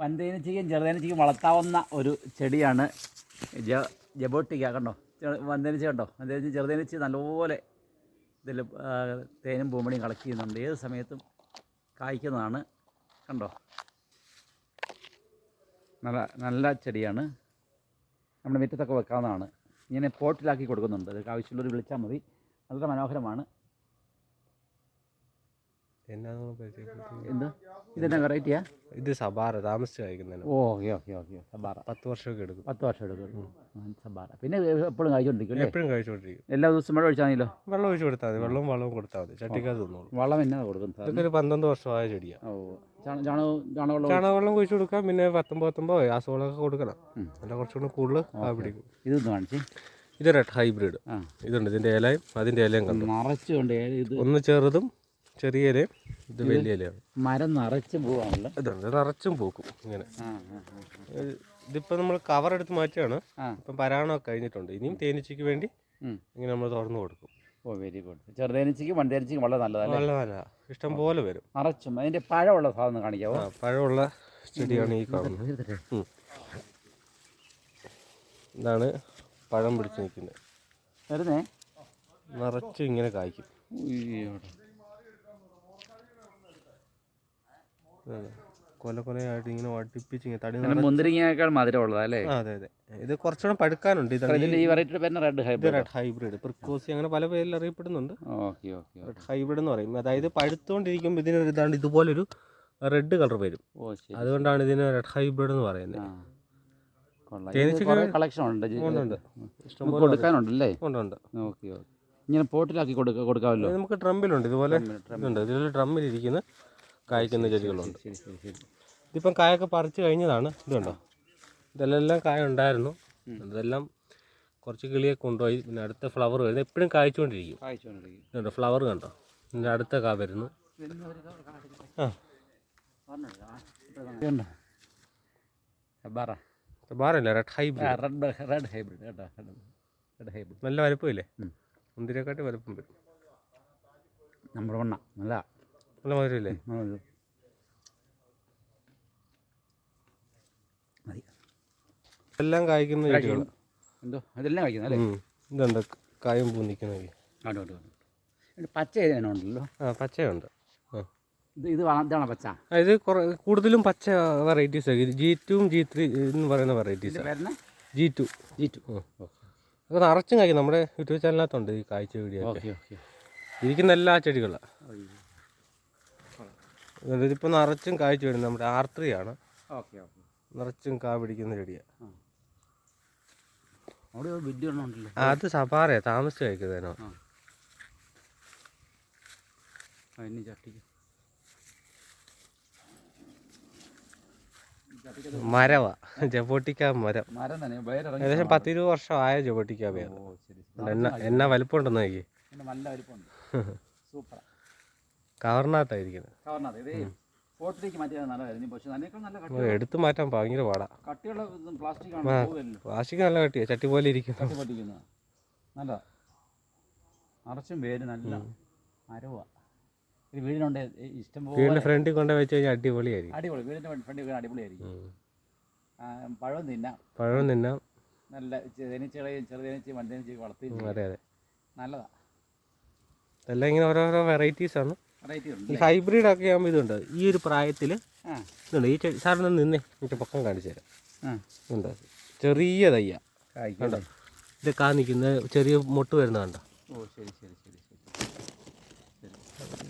വൻതേനീച്ചയ്ക്കും ചെറുതേനീച്ചയ്ക്കും വളർത്താവുന്ന ഒരു ചെടിയാണ് ജബോട്ടിക്ക. കണ്ടോ വൻതേനീച്ച കണ്ടോ? വൻതേനീച്ച ചെറുതേനീച്ച നല്ലപോലെ ഇതിൽ തേനും പൂമണിയും കളക്ട് ചെയ്യുന്നുണ്ട്. ഏത് സമയത്തും കായ്ക്കുന്നതാണ്. കണ്ടോ, നല്ല ചെടിയാണ്. നമ്മുടെ മുറ്റത്തൊക്കെ വെക്കാവുന്നതാണ്. ഇങ്ങനെ പോട്ടിലാക്കി കൊടുക്കുന്നുണ്ട്. അതൊക്കെ ആവശ്യമുള്ളവർ വിളിച്ചാൽ മതി. വളരെ മനോഹരമാണ്. എന്ത് ഇതെന്നാ വെറൈറ്റിയാ? ഇത് സബാറ താമസിച്ച് കഴിക്കുന്നതിന്. ഓക്കെ സബാറ 10 വർഷമൊക്കെ എടുക്കും. 10 വർഷം എടുക്കും സബാറ. പിന്നെ എപ്പോഴും കഴിച്ചുകൊണ്ടിരിക്കും. എപ്പോഴും കഴിച്ചുകൊണ്ടിരിക്കും. എല്ലാ ദിവസവും വെള്ളം ഒഴിച്ചാൽ മതിയല്ലോ. വെള്ളം ഒഴിച്ച് കൊടുത്താൽ മതി. വളവും കൊടുത്താൽ മതി. ചട്ടിക്കകത്ത് തിന്നോളൂ. വളം എന്നാ കൊടുക്കും? ഇതൊക്കെ ഒരു 12 വർഷമായ ചെടിയാണ്. ചാണകവെള്ളം കുഴിച്ച് കൊടുക്കാം. പിന്നെ 19 രാസവളമൊക്കെ കൊടുക്കണം. നല്ല കുറച്ചുകൂടി കൂടുതൽ പിടിക്കും. ഇതൊന്ന് കാണിച്ച്. ഇത് റെഡ് ഹൈബ്രിഡ്. ഇതുണ്ട്. ഇതിൻ്റെ ഇലയും അതിൻ്റെ ഇലയും കണ്ടു നിറച്ചുകൊണ്ട്. ഒന്ന് ചെറുതും ചെറിയ ഇലയും, ഇത് വലിയ ഇലയാണ്. മരം നിറച്ചും പോവാണല്ലോ. ഇതുണ്ട്, നിറച്ചും പൂക്കും ഇങ്ങനെ. ഇതിപ്പോൾ നമ്മൾ കവർ എടുത്ത് മാറ്റുകയാണ്. ഇപ്പം പരാഗണമൊക്കെ കഴിഞ്ഞിട്ടുണ്ട്. ഇനിയും തേനീച്ചയ്ക്ക് വേണ്ടി ഇങ്ങനെ നമ്മൾ തുറന്നു കൊടുക്കും. Very good. ചെറുതേനീച്ചയ്ക്കും വൻതേനീച്ചയ്ക്കും വളരെ നല്ലതാണ്. നല്ലതല്ല, ഇഷ്ടം പോലെ വരും. നിറച്ചും. അതിൻ്റെ പഴമുള്ള സാധനം കാണിക്കാവോ? പഴമുള്ള ചെടിയാണ് ഈ കാണുന്നത്. ഇതാണ് പഴം പിടിച്ച് നിൽക്കുന്നത്. വരുന്നേ നിറച്ചും ഇങ്ങനെ കായ്ക്കും. കൊലയായിട്ട് ഇങ്ങനെ വടിപ്പിച്ച് ഇങ്ങനെ തടി. മുന്തിരിങ്ങയേക്കാൾ മധുരമുള്ളതാ അല്ലേ? അതെ. ഇത് കുറച്ചുകൂടെ പഴുക്കാനുണ്ട്. ഈ വെറൈറ്റിയുടെ പേര് റെഡ് ഹൈബ്രിഡ്, പ്രിക്കോസി, അങ്ങനെ പല പേരിൽ അറിയപ്പെടുന്നുണ്ട്. റെഡ് ഹൈബ്രിഡ് എന്ന് പറയും. അതായത് പഴുത്തുകൊണ്ടിരിക്കുമ്പോൾ ഇതിനൊരു ഇതാണ് ഇതുപോലൊരു റെഡ് കളർ വരും. അതുകൊണ്ടാണ് ഇതിന് റെഡ് ഹൈബ്രിഡ് എന്ന് പറയുന്നത്. കളക്ഷൻ ഉണ്ട്, കൊടുക്കാനുണ്ടല്ലേ? ഉണ്ട്. ഇങ്ങനെ പോട്ടിലാക്കി കൊടുക്കാമല്ലോ. നമുക്ക് ഡ്രമ്മിലുണ്ട്. ഇതുപോലെ ഇതിൽ ഡ്രമ്മിലിരിക്കുന്ന കായ്ക്കുന്ന ചെടികളുണ്ട്. ഇതിപ്പം കായൊക്കെ പറിച്ച് കഴിഞ്ഞതാണ്. ഇതുണ്ടോ, ഇതെല്ലാം കായ ഉണ്ടായിരുന്നു. ഇതെല്ലാം കുറച്ച് കിളിയെ കൊണ്ടുപോയി. പിന്നെ അടുത്ത ഫ്ലവർ വരുന്നത് എപ്പോഴും കായ്ച്ചുകൊണ്ടിരിക്കും. ഇതുണ്ടോ, ഫ്ലവർ കണ്ടോ? ഇതിൻ്റെ അടുത്ത കാ വരുന്നു. സബാറല്ല, റെഡ് ഹൈബ്രിഡ്. നല്ല വലുപ്പമില്ലേ? മുന്തിരിയെക്കാട്ടി വലുപ്പം വരും. നമ്മുടെ വണ്ണ നല്ല മധുരമില്ലേ? എല്ലാം കായ്ക്കുന്ന ചെടികൾ. എന്തോ അതെല്ലാം കായ്ക്കുന്നല്ലേ? ഇതുണ്ട്, കായും പൂ നിൽക്കുന്ന. പച്ച ഉണ്ടല്ലോ. പച്ചയുണ്ട്. ഇതാണ് പച്ച. ഇത് കൂടുതലും പച്ച വെറൈറ്റീസ്. G2 G3 എന്ന് പറയുന്ന വെറൈറ്റീസ്. G2 അത് നിറച്ചും കായ്ക്കും. നമ്മുടെ യൂട്യൂബ് ചാനലിനകത്തുണ്ട് ഈ കായ്ച്ച വീഡിയോ. ഇരിക്കുന്ന എല്ലാ ചെടികളാണ്. ഇതിപ്പോൾ നിറച്ചും കായ്ച്ചു വരുന്നത് നമ്മുടെ R3 ആണ്. നിറച്ചും കാ പിടിക്കുന്ന ചെടിയാണ്. അത് സബാറയാണ്, താമസിച്ച് കഴിക്കുന്നതിനോ. മരവാ, ജബോട്ടിക്ക മരം. ഏകദേശം 10-20 വർഷമായ ജബോട്ടിക്ക. എന്നാ വലിപ്പമുണ്ടെന്ന് നോക്കി. കവറിനകത്തായിരിക്കുന്നത്. എടുത്തു മാറ്റാൻ ഭയങ്കര പാടാ. പ്ലാസ്റ്റിക് നല്ല കട്ടിയാ, ചട്ടി പോലെ ഇരിക്കുന്നു. നല്ല നിറച്ചും പേര് നല്ല മരവാ. വീടിനുണ്ട് ഇഷ്ടം പോലെ. വീടിന്റെ ഫ്രണ്ടിൽ കൊണ്ട് വെച്ച് കഴിഞ്ഞാൽ അടിപൊളിയായിരിക്കും. വീടിന്റെ ഫ്രണ്ടിൽ അടിപൊളിയായിരിക്കും. പഴവും തിന്നാം. നല്ല തേനീച്ചകളെയും ചെറുതേനീച്ചയും വൻതേനീച്ചയും വളർത്തി. അതെ. നല്ലതാ. എല്ലാം ഇങ്ങനെ ഓരോരോ വെറൈറ്റീസ് ആണ്. ഈ ഹൈബ്രിഡ് ഒക്കെ ആകുമ്പോൾ ഇതുണ്ട്. ഈ ഒരു പ്രായത്തിൽ ഇതുണ്ട്. ഈ സാറിന് നിന്നേ മറ്റേ പക്കം കാണിച്ചു തരാം. ഉണ്ട്, ചെറിയ തയ്യ കണ്ടോ. ഇത് നിൽക്കുന്ന ചെറിയ മുട്ട് വരുന്ന കണ്ടോ.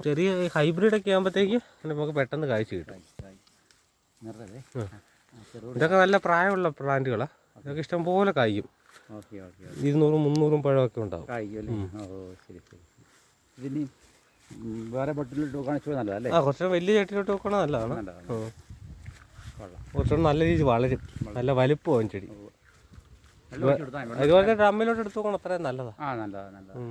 ചെറിയ ഹൈബ്രിഡ് ഒക്കെ ആകുമ്പോഴത്തേക്ക് നമുക്ക് പെട്ടെന്ന് കായ്ച്ചു കിട്ടും. ഇതൊക്കെ നല്ല പ്രായമുള്ള പ്ലാന്റുകളാണ്. ഇതൊക്കെ ഇഷ്ടം പോലെ കായ്ക്കും. 200-300 പഴമൊക്കെ ഉണ്ടാവും. വേറെ ബട്ടിലോട്ട് കാണിച്ചു നല്ലതല്ലേ? കുറച്ച് വലിയ ചട്ടിയിലോട്ട് വെക്കണം, നല്ലതാണ്. കുറച്ചുകൂടെ നല്ല രീതിയിൽ വളരും. നല്ല വലുപ്പമാവും ചെടി. അതുപോലെ ഡ്രമ്മിലോട്ട് എടുത്ത് നോക്കണം, അത്രയും നല്ലതാണ്. നല്ലതാണ്.